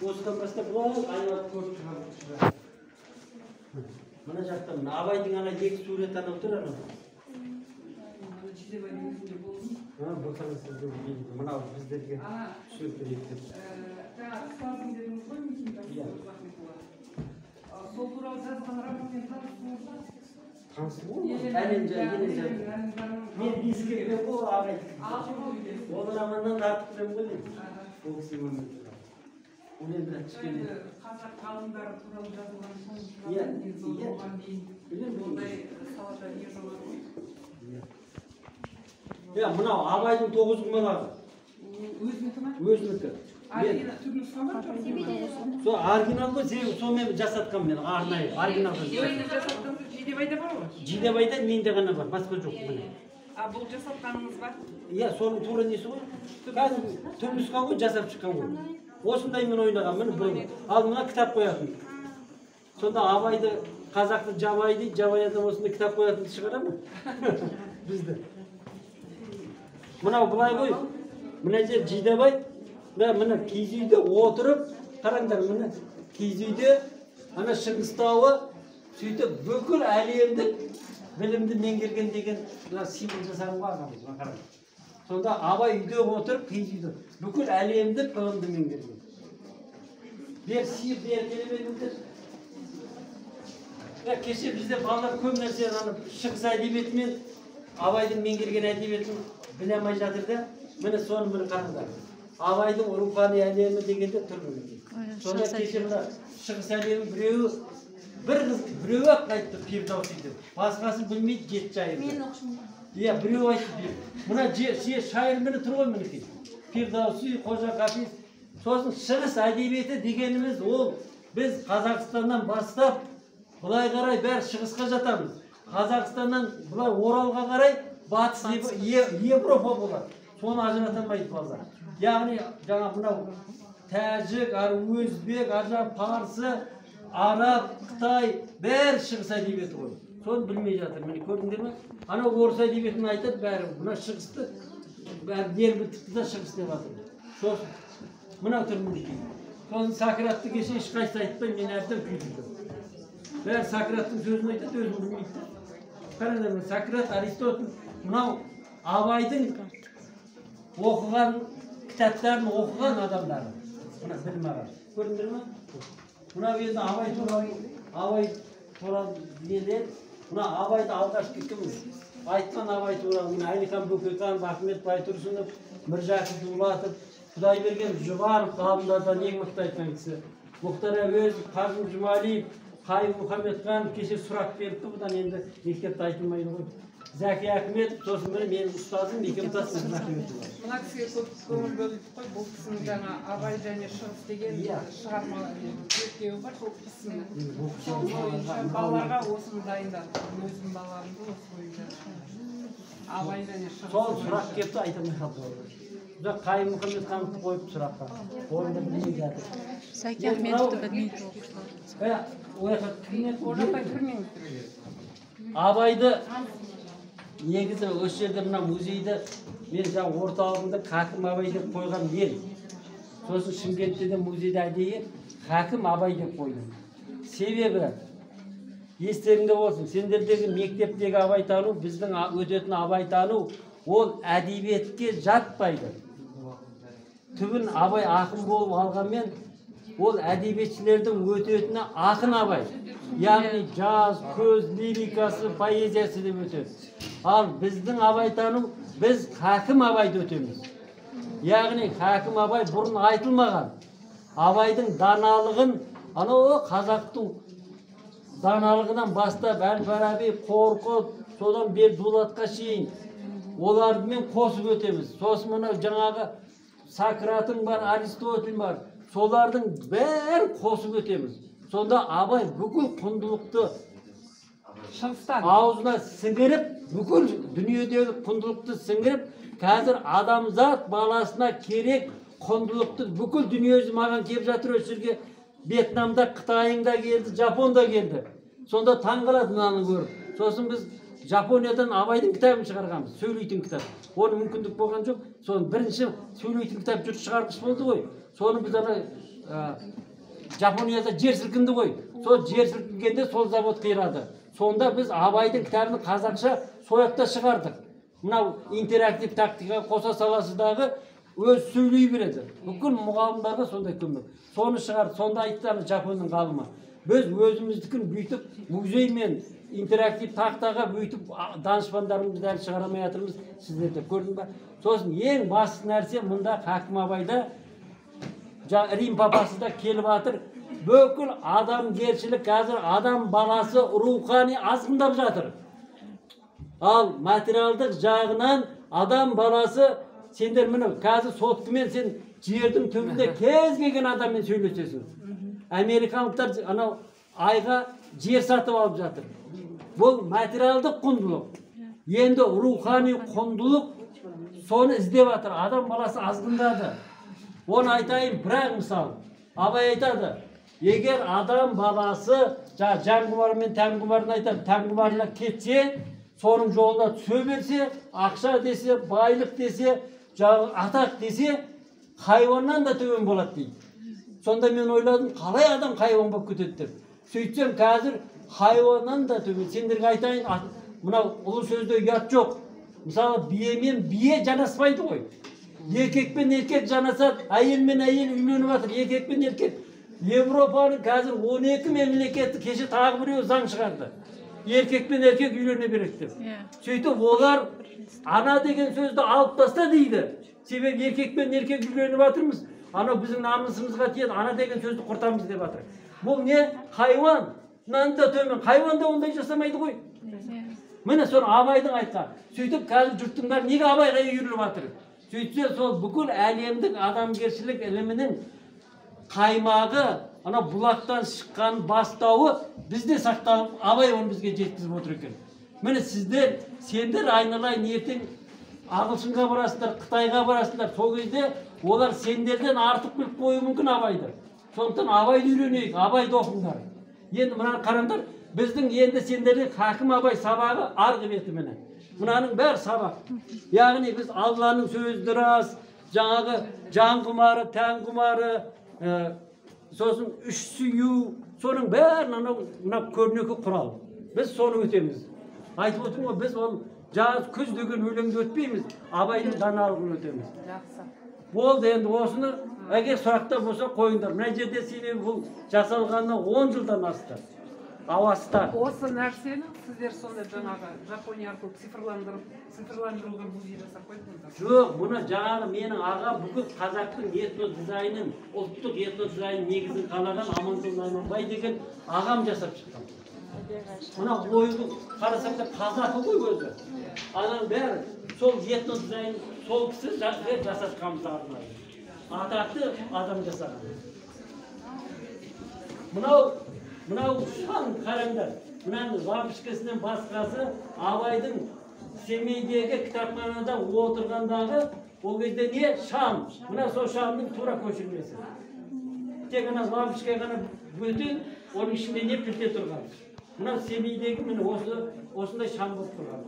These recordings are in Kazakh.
Osdan başta bulalım, aynalıp koşup çıkar. Mana jaktan Abайдың ана екі сурет анау тұр ана. Ha, болсаңыз сізді білмейді. Мынау біздерге түсініп береді. Ұстазым дедіңіз ғой, митинг Рахметұлы. Сол туралы жазған романмен таныстыңыз ба? Танысың ғой? Әлем мен ескерген ғой Абай. Ол романнан тартып білем ғой деймін. Ол кісі өмірде. Ол енді кішкене қазақ ғалымдары туралы жазылған соң оған дейін ондай салада не жоқ ғой. Мынау Абайдың 9 құмалағы. Өзінікі ме? Өзінікі. Түпнұсқа ма? Сол оригинал ғой, сонымен жасатқан мен, арнайы, оригинал жасатқан Жидебайда бар ғой? Жидебайда менде ғана бар, басқа жоқ. Бұл жасатқаныңыз бар? Соның тура несі ғой? Кәдімгі түпнұсқа ғой, жасап шыққан ғой. Осындай мен ойнаған, міне бір. Ал мына кітап қоятын. Сонда Абайды, қазақты жабай дейді, жабай адам осында кітап қоятын шығара ма? Бізді. Мынау былай ғой, мына жер Жидебай, мына киіз үйде отырып, қараңдар, мына киіз үйде, ана Шыңғыстауы, сөйтіп бүкіл әлемдік білімді меңгерген деген символ жасаған ғой ағамыз. Сонда Абай үйде отырып, киіз үйде, бүкіл әлемдік ғылымды меңгерген. Бер сиыр, бер келемедіңдер. Кеше бізде балалар көп нәрсе шығыс әдебиеті мен Абайдың меңгерген әдебиетін біле алмай жатыр да, міне соны бір қараңдар. Абайдың рухани әлемі дегенде тұр мінекей. Сонда кеше мына шығыс әлемі біреу ақ айтты Фирдауси деп. Басқасын білмейді, жеті шайыр. Мен оқшым. Біреу айтты. Мына шайыр міне тұр ғой мінекей. Фирдауси, Қожа Хафиз. Сосын шығыс әдебиеті дегеніміз ол біз Қазақстаннан бастап бұлай қарай бәрі шығысқа жатамыз. Қазақстаннан бұлай Оралға қарай батыс Европа болады. Соны ажырата алмайды балалар. Яғни жаңа мынау тәжік, өзбек, парсы, араб, қытай бәрі шығыс әдебиеті ғой. Соны білмей жатыр. Міне көрдіңдер ме? Ана орыс әдебиетін айтады бәрі. Мына шығысты бәрі дербітікті да шығыс деп жатыр. Мынау тұр мінекей. Соны Сократты кеше ешқайсысы айтпай, мен әбден күйдірдім. Бәрі Сократтың сөзін айтады, өзін білмейді. Қараңдар, Сократ, Аристотель, мынау Абайдың оқыған кітаптарын оқыған адамдары. Мына білім аға. Көрдіңдер ме? Мынау енді Абай туралы нелер. Мына Абайды алғашқы кіміз? Айтқан Абай туралы. Мына Әлихан Бөкейханов, Ахмет Байтұрсынов, Міржақып Дулатов, Құдайберген Жұбаров ғалымдардан ең мықты айтқан кісі. Мұхтар Әуезов, Қасым Жұмалиев, Қайым Мұхамедханов кеше сұрақ беріпті, бұдан енді мектепте айтылмайды ғой. Зәки Ахметов, сосын бірі менің ұстазым, мектептасым Ахметов. Мына кісіге көп көңіл бөлдік қой, бұл кісінің жаңа Абай және шығыс деген шығарма зерттеуі бар, сол кісінің. Сол бойынша балаларға осыны дайындады. Өзім балаларымды осы бойынша Абай және шығыс. Сол сұрақ кепті айтылмай қалды. Қайым Мұхамедхановты қойып сұраққа. Орында білмей жатыр. Зәки Ахметовты білмейді оқушылар. Абайды негізі осы жерде мына музейді мен жаңа орталығында Хакім Абай деп қойған ел. Сосын Шымкентте де музейде әдейі Хакім Абай деп қойдым. Себебі естеріңде болсын, сендердегі мектептегі абайтану, біздің өтетін абайтану ол әдебиетке жатпайды. Түбін Абай ақын болып алғанмен ол әдебиетшілердің өтетіні ақын Абай. Яғни жаз, көз, лирикасы, поэзиясы деп өтеді. Ал біздің абайтану, біз Хакім Абайды өтеміз. Яғни Хакім Абай бұрын айтылмаған. Абайдың даналығын, анау қазақтың даналығынан бастап Әл-Фараби, Қорқыт, содан бер Дулатқа шейін олармен қосып өтеміз. Сосын мынау жаңағы Сократың бар, Аристотель бар. Солардың бәрін қосып өтеміз. Сонда Абай бүкіл құндылықты аузына сіңіріп, бүкіл дүниедегі құндылықты сіңіріп, қазір адамзат баласына керек құндылықты бүкіл дүниесі маған келіп жатыр. Өшірге Вьетнамда, Қытайында келді, Жапонда келді. Sonda taң қалады мынаны көріп. Сосын біз Жапониядан Абайдың кітабын шығарғанбыз, сөйлейтін кітап. Оны мүмкіндік болған жоқ. Соны бірінші сөйлейтін кітап жұрт шығарғыш болды ғой. Соны біз Жапонияда жер сілкінді ғой. Сол жер сілкінгенде сол завод қирады. Сонда біз Абайдың кітабын қазақша сояқта шығардық. Мынау интерактив тактика қоса саласыдағы өз сөйлей береді. Бүкіл мұғалімдарға сондай көмек. Соны шығарды. Сонда айтты Жапонның ғалымы. Біз өзіміздікін бүйтіп музей мен интерактив тақтаға бүйтіп данышпандарымызды әлі шығарамай жатырмыз. Сіздер де көрдің ба? Сосын ең басты нәрсе мұнда Хакім Абайда Рим папасы да келіп жатыр. Бүкіл адамгершілік қазір адам баласы рухани азғындап жатыр. Ал материалдық жағынан адам баласы сендер міне қазір соткымен сен жердің түбінде кез келген адаммен сөйлесесің. Америкалықтар анау айға жер сатып алып жатыр. Бұл материалдық құндылық. Енді рухани құндылық соны іздеп жатыр. Адам баласы азғындады. Оны айтайын, бірақ мысалы Абай айтады, егер адам баласы жан құмары мен тән құмарын айтады, тән құмарына кетсе, соның жолына түсе берсе, ақша десе, байлық десе, атақ десе, хайуаннан да төмен болады дейді. Сонда мен ойладым, қалай адам хайуан болып кетеді деп. Сөйтсем қазір хайуаннан да төмен. Сендерге айтайын, мынау ұлы сөзде ұят жоқ. Мысалы бие мен бие жанаспайды ғой. Еркек пен еркек жанасады, әйел мен әйел үйленіп жатыр, еркек пен еркек. Европаның қазір 12 мемлекеті кеше тағы біреу заң шығарды. Еркек пен еркек үйлене береді деп. Сөйтіп олар ана деген сөзді алып таста дейді. Себебі еркек пен еркек үйленіп жатырмыз. Анау біздің намысымызға тиеді, ана деген сөзді құртамыз деп жатыр. Бұл не? Хайуан. Мынанда төмен. Хайуан да ондай жасамайды ғой. Міне соны Абайдың айтқан. Сөйтіп қазір жұрттың бәрі неге Абайға үйіріліп жатыр? Сөйтсе сол бүкіл әлемдік адамгершілік ілімінің қаймағы, ана бұлақтан шыққан бастауы бізде сақталып, Абай оны бізге жеткізіп отыр екен. Міне сендер айналайын ертең Ағылшынға барасыңдар, Қытайға барасыңдар. Сол кезде олар сендерден артық біліп қоюы мүмкін Абайды. Сондықтан Абайды үйренейік, Абайды оқыңдар. Енді мынаны қараңдар, біздің енді сендерге Хакім Абай сабағы арғы беті міне. Мынаның бәрі сабақ. Яғни біз Алланың сөзі рас, жаңағы жан құмары, тән құмары, сосын үш сүю, соның бәрін мына көрнекі құрал. Біз соны өтеміз. Айтып отырмын ғой, біз ол жаз күз деген өлеңді өтпейміз, Абайдың даналығын өтеміз. Болды, енді осыны егер сұрақтар болса қойыңдар. Мына жерде себебі бұл жасалғанына 10 жылдан асты. Ауаста. Осы нәрсені сіздер сонда жаңағы Жапония арқылы цифрландыруға музей жасап қойдыңыздар? Жоқ, бұны жаңағы менің аға бүкіл қазақтың этно дизайнын, ұлттық этно дизайн негізін қалаған Аманжол Найманбай деген ағам жасап шыққан. Мына ойды қарасаңдар қазақы ғой өзі. Ананың бәрі сол этно дизайн сол кісі жасатқанымыз арнайы. Атақты адам жасаған. Мынау шам қараңдар. Мынаның Лапышкесінен басқасы Абайдың Семейдегі кітапханада отырғандағы ол кезде не? Шам. Мына сол шамның тура көшірмесі. Тек ана Лапышке ғана бөтен, оның ішінде не пілте тұрған. Мына Семейдегі міне осындай шам болып тұрған.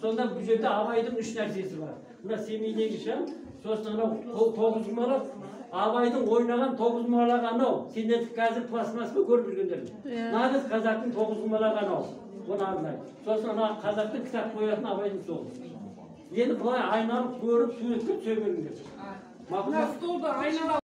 Сонда бұл жерде Абайдың 3 нәрсесі бар. Мына Семейдегі шам, сосын анау 9 құмалақ, Абайдың ойнаған 9 құмалақ анау. Сендер қазір пластмас па көріп жүргендерің? Нағыз қазақтың 9 құмалақ анау. Оны арнайы. Сосын ана қазақтың кітап қоятын Абайдың сол. Енді бұлай айналып көріп суретке түсе беріңдер. Мына столды айналып